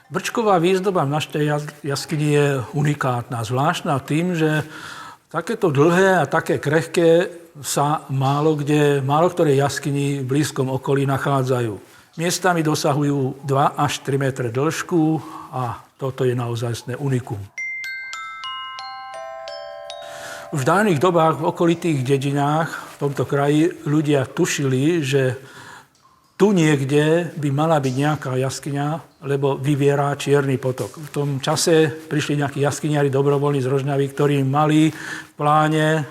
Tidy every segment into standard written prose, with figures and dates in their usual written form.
Brčková výzdoba v našej jaskyni je unikátna, zvláštna tým, že takéto dlhé a také krehké sa málo ktoré jaskyni v blízkom okolí nachádzajú. Miestami dosahujú 2 až 3 metre dĺžku a toto je naozajstné unikum. Už v dávnych dobách v okolitých dedinách v tomto kraji ľudia tušili, že tu niekde by mala byť nejaká jaskyňa, lebo vyviera Čierny potok. V tom čase prišli nejakí jaskyniari dobrovoľní z Rožňavy, ktorí mali v pláne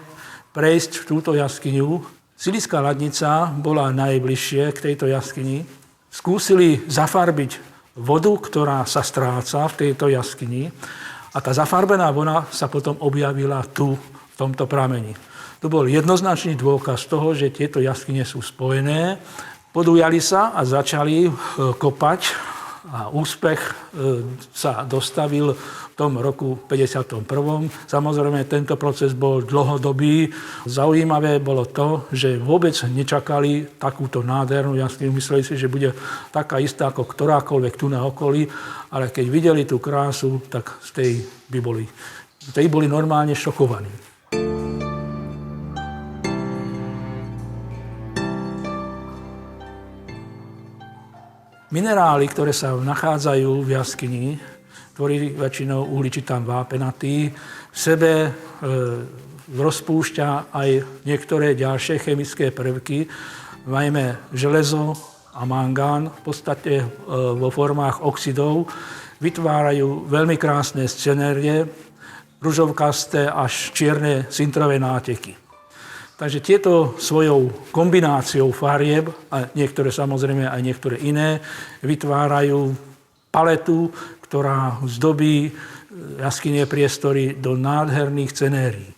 prejsť túto jaskyňu. Silická Ladnica bola najbližšie k tejto jaskyni. Skúsili zafarbiť vodu, ktorá sa stráca v tejto jaskyni, a tá zafarbená voda sa potom objavila tu, v tomto prameni. To bol jednoznačný dôkaz toho, že tieto jaskyne sú spojené. Podujali sa a začali kopať a úspech sa dostavil v tom roku 51. Samozrejme, tento proces bol dlhodobý. Zaujímavé bolo to, že vôbec nečakali takúto nádhernú jaskyňu. Mysleli si, že bude taká istá ako ktorákoľvek tu na okolí, ale keď videli tú krásu, tak z tej boli normálne šokovaní. Minerály, ktoré sa nachádzajú v jaskyni, tvorí väčšinou uhličitán vápenatý, v sebe rozpúšťa aj niektoré ďalšie chemické prvky, najmä železo a mangán, v podstate vo formách oxidov, vytvárajú veľmi krásne scenérie, ružovkasté až čierne sintrové náteky. Takže tieto svojou kombináciou farieb, a niektoré samozrejme aj niektoré iné, vytvárajú paletu, ktorá zdobí jaskynie priestory do nádherných scenérií.